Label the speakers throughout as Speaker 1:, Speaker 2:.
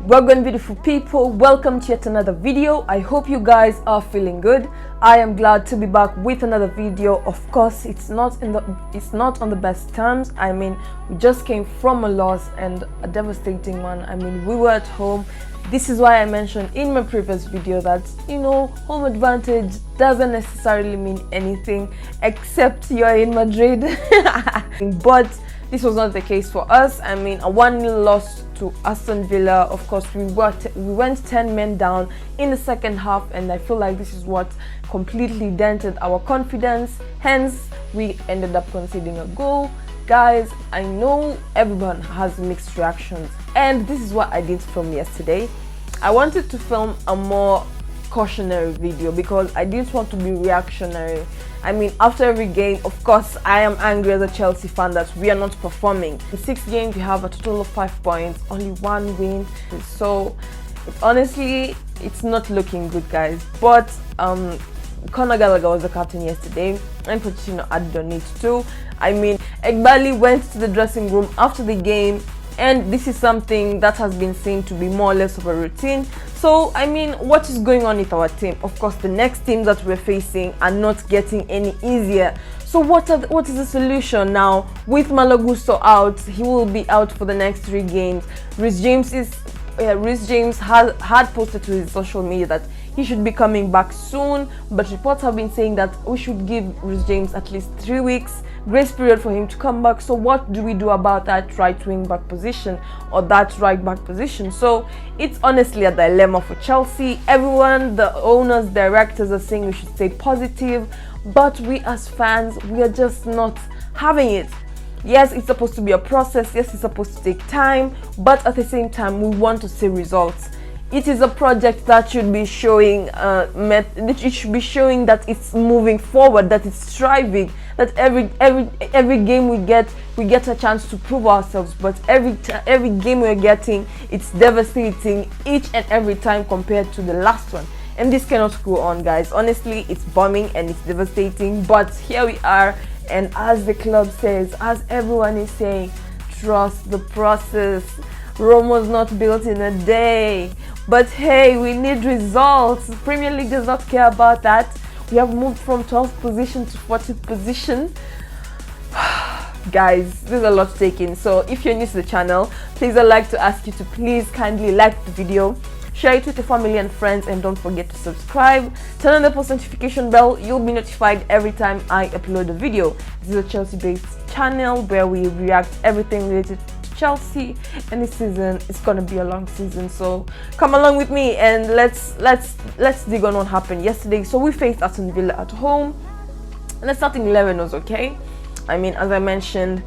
Speaker 1: Welcome, beautiful people. Welcome to yet another video. I hope you guys are feeling good. I am glad to be back with another video. Of course, it's not on the best terms. I mean, we just came from a loss, and a devastating one. I mean, we were at home. This is why I mentioned in my previous video that, home advantage doesn't necessarily mean anything except you're in Madrid. But this was not the case for us. I mean, a 1-0 loss to Aston Villa. Of course, we went 10 men down in the second half, and I feel like this is what completely dented our confidence. Hence, we ended up conceding a goal. Guys, I know everyone has mixed reactions, and this is what I did from yesterday. I wanted to film a more cautionary video because I didn't want to be reactionary. I mean, after every game, of course, I am angry as a Chelsea fan that we are not performing. In 6 games, we have a total of 5 points, only 1 win. So, honestly, it's not looking good, guys. But Conor Gallagher was the captain yesterday, and Pochettino added on it too. I mean, Egbali went to the dressing room after the game, and this is something that has been seen to be more or less of a routine. So, I mean, what is going on with our team? Of course, the next team that we're facing are not getting any easier. So what is the solution now? With Malo Gusto out, he will be out for the next 3 games. Reece James had posted to his social media that he should be coming back soon, but reports have been saying that we should give Reece James at least 3 weeks grace period for him to come back. So what do we do about that right wing back position or that right back position? So it's honestly a dilemma for Chelsea. Everyone, the owners, directors are saying we should stay positive, but we as fans, we are just not having it. Yes, it's supposed to be a process. Yes, it's supposed to take time, but at the same time, we want to see results. It is a project that should be showing, it should be showing that it's moving forward, that it's striving, that every game we get a chance to prove ourselves. But every game we're getting, it's devastating each and every time compared to the last one. And this cannot go on, guys. Honestly, it's bombing and it's devastating. But here we are, and as the club says, as everyone is saying, trust the process. Rome was not built in a day. But hey, we need results. Premier League does not care about that. We have moved from 12th position to 40th position. Guys, there's a lot to take in. So if you're new to the channel, please, I'd like to ask you to please kindly like the video, share it with your family and friends, and don't forget to subscribe. Turn on the post notification bell. You'll be notified every time I upload a video. This is a Chelsea-based channel where we react everything related to Chelsea, and this season it's gonna be a long season. So come along with me and let's dig on what happened yesterday. So we faced Aston Villa at home, and the starting 11 was okay. I mean, as I mentioned,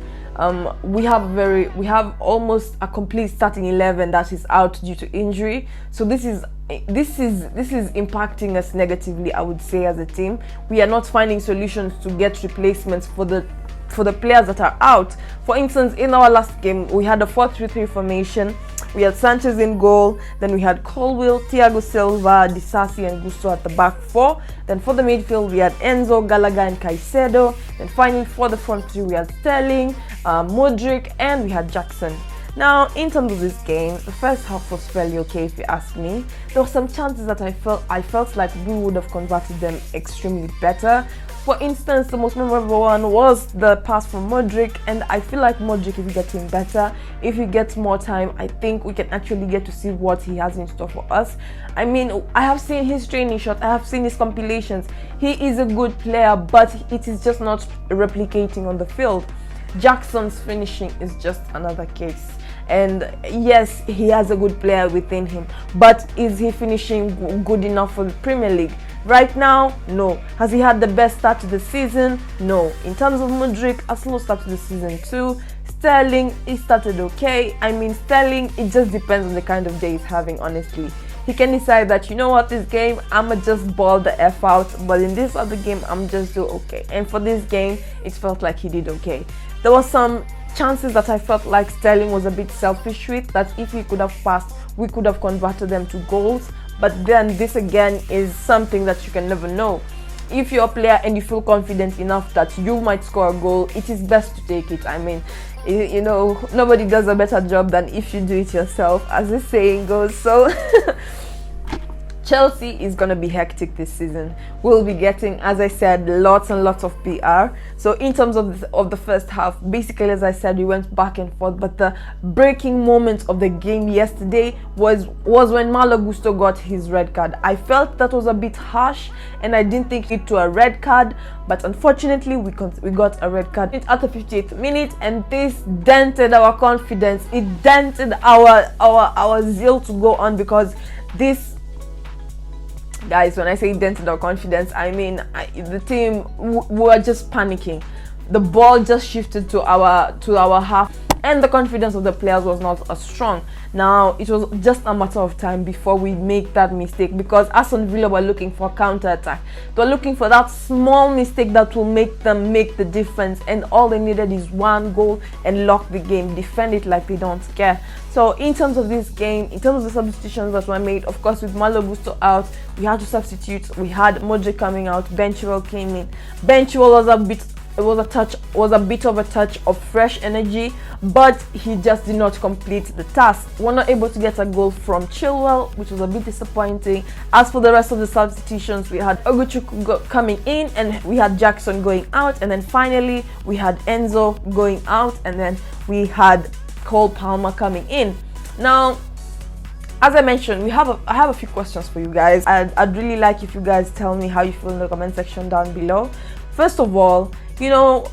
Speaker 1: we have almost a complete starting 11 that is out due to injury. So this is impacting us negatively, I would say, as a team. We are not finding solutions to get replacements for the players that are out. For instance, in our last game, we had a 4-3-3 formation. We had Sanchez in goal, then we had Colwill, Thiago Silva, Disasi and Gusto at the back 4. Then for the midfield, we had Enzo, Gallagher and Caicedo. Then finally for the front 3, we had Sterling, Modric, and we had Jackson. Now, in terms of this game, the first half was fairly okay, if you ask me. There were some chances that I felt like we would have converted them extremely better. For instance, the most memorable one was the pass from Modric, and I feel like Modric is getting better. If he gets more time, I think we can actually get to see what he has in store for us. I mean, I have seen his training shot, I have seen his compilations. He is a good player, but it is just not replicating on the field. Jackson's finishing is just another case. And yes, he has a good player within him, but is he finishing good enough for the Premier League? Right now, no. Has he had the best start to the season? No. In terms of Modric, a slow start to the season too. Sterling, he started okay. I mean, Sterling, it just depends on the kind of day he's having, honestly. He can decide that, you know what, this game, I'ma just ball the F out, but in this other game, I'm just do okay. And for this game, it felt like he did okay. There was some chances that I felt like Sterling was a bit selfish with, that if he could have passed, we could have converted them to goals. But then this again is something that you can never know. If you're a player and you feel confident enough that you might score a goal, it is best to take it. I mean, You know, nobody does a better job than if you do it yourself, as the saying goes. So Chelsea is going to be hectic this season. We'll be getting, as I said, lots and lots of PR. So in terms of the first half, basically, as I said, we went back and forth. But the breaking moment of the game yesterday was when Malo Gusto got his red card. I felt that was a bit harsh, and I didn't think it to a red card. But unfortunately, we got a red card at the 58th minute, and this dented our confidence. It dented our zeal to go on, because this, guys, when I say dented our confidence, I mean the team were just panicking. The ball just shifted to our half, and the confidence of the players was not as strong. Now it was just a matter of time before we make that mistake, because Aston Villa were looking for counter-attack. They were looking for that small mistake that will make them make the difference, and all they needed is one goal and lock the game, defend it like they don't care. So in terms of this game, in terms of the substitutions that were made, of course, with Malo Gusto out, we had to substitute. We had Modric coming out, Ben Chilwell came in. Ben Chilwell was a bit of a touch of fresh energy, but he just did not complete the task. We're not able to get a goal from Chilwell, which was a bit disappointing. As for the rest of the substitutions, we had Oguchukwu coming in, and we had Jackson going out, and then finally we had Enzo going out, and then we had Cole Palmer coming in. Now, as I mentioned, I have a few questions for you guys. I'd really like if you guys tell me how you feel in the comment section down below. First of all, you know,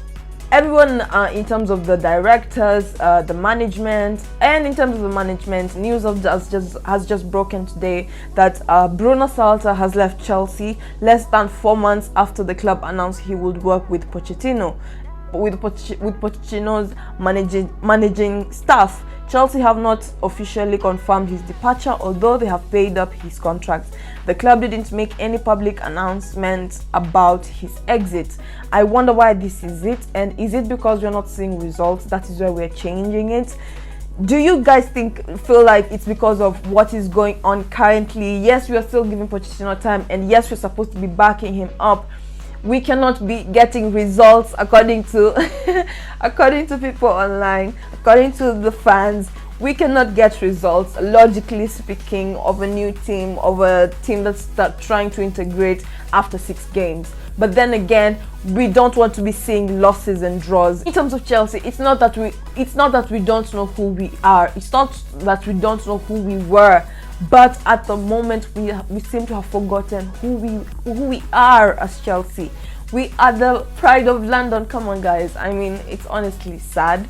Speaker 1: everyone in terms of the directors, the management, and in terms of the management, news has just broken today that Bruno Salta has left Chelsea less than 4 months after the club announced he would work with Pochettino. With Pochettino's managing staff. Chelsea have not officially confirmed his departure, although they have paid up his contract. The club didn't make any public announcement about his exit. I wonder why this is it, and is it because we're not seeing results? That is why we're changing it. Do you guys feel like it's because of what is going on currently? Yes, we are still giving Pochettino time, and yes, we're supposed to be backing him up. We cannot be getting results according to according to people online, according to the fans. We cannot get results, logically speaking, of a new team, of a team that's trying to integrate after 6 games. But then again, we don't want to be seeing losses and draws. In terms of Chelsea, it's not that we don't know who we are. It's not that we don't know who we were. But at the moment, we seem to have forgotten who we are as Chelsea. We are the pride of London. Come on, guys. I mean, it's honestly sad.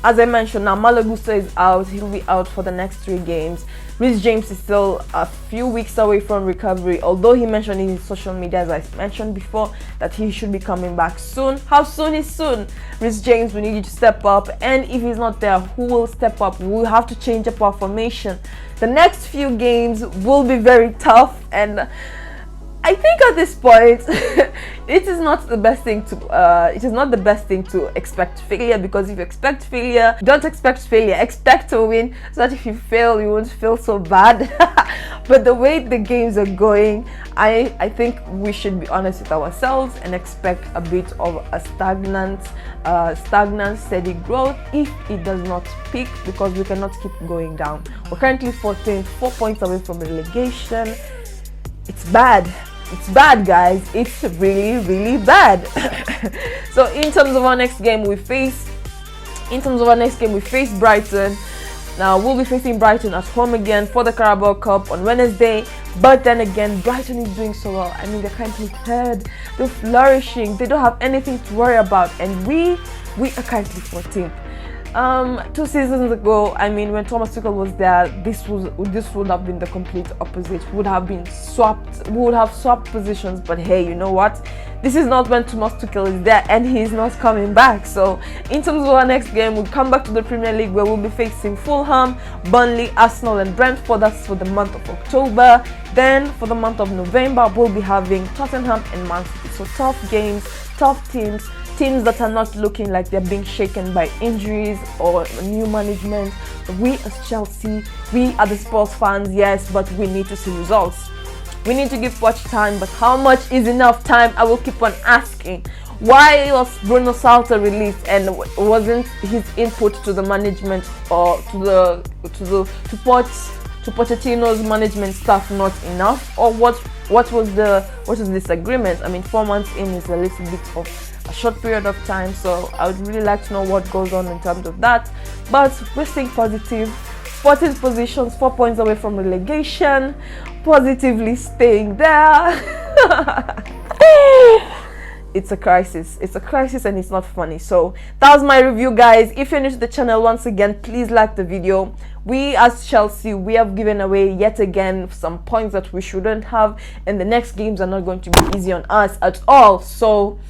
Speaker 1: As I mentioned, now Malo Gusto is out. He'll be out for the next 3 games. Reece James is still a few weeks away from recovery, although he mentioned in his social media, as I mentioned before, that he should be coming back soon. How soon is soon? Reece James, we need you to step up, and if he's not there, who will step up? We'll have to change up our formation. The next few games will be very tough, and I think at this point it is not the best thing to expect failure, because if you expect failure, don't expect failure, expect to win, so that if you fail, you won't feel so bad. But the way the games are going, I think we should be honest with ourselves and expect a bit of a stagnant steady growth if it does not peak, because we cannot keep going down. We're currently 14th, 4 points away from relegation. It's bad. It's bad, guys. It's really, really bad. So in terms of our next game, we face Brighton. Now we'll be facing Brighton at home again for the Carabao Cup on Wednesday. But then again, Brighton is doing so well. I mean, they're currently 3rd. They're flourishing. They don't have anything to worry about, and we are currently 14th. 2 seasons ago, I mean, when Thomas Tuchel was there, this would have been the complete opposite. We would have swapped positions. But hey, you know what? This is not when Thomas Tuchel is there, and he's not coming back. So in terms of our next game, we'll come back to the Premier League, where we'll be facing Fulham, Burnley, Arsenal, and Brentford. That's for the month of October. Then for the month of November, we'll be having Tottenham and Man City. So tough games, tough teams that are not looking like they're being shaken by injuries or new management. We as Chelsea, we are the sports fans, yes, but we need to see results. We need to give Poch time, but how much is enough time? I will keep on asking. Why was Bruno Salta released, and wasn't his input to the management or to Pochettino's management staff not enough, or what was the disagreement? I mean, 4 months in is a little bit of a short period of time, so I would really like to know what goes on in terms of that. But we're staying positive. 14th positions, 4 points away from relegation, positively staying there. It's a crisis, and it's not funny. So that was my review, guys. If you're new to the channel, once again, please like the video. We as Chelsea, we have given away yet again some points that we shouldn't have, and the next games are not going to be easy on us at all. So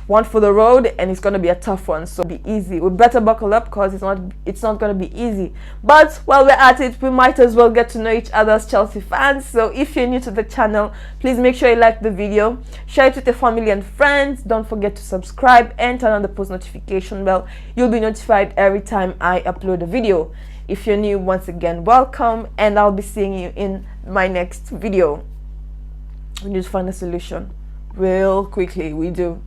Speaker 1: one for the road, and it's going to be a tough one, so be easy. We better buckle up, because it's not going to be easy. But while we're at it, we might as well get to know each other as Chelsea fans. So if you're new to the channel, please make sure you like the video, share it with your family and friends. Don't forget to subscribe and turn on the post notification bell. You'll be notified every time I upload a video. If you're new, once again, welcome, and I'll be seeing you in my next video. We need to find a solution real quickly. We do.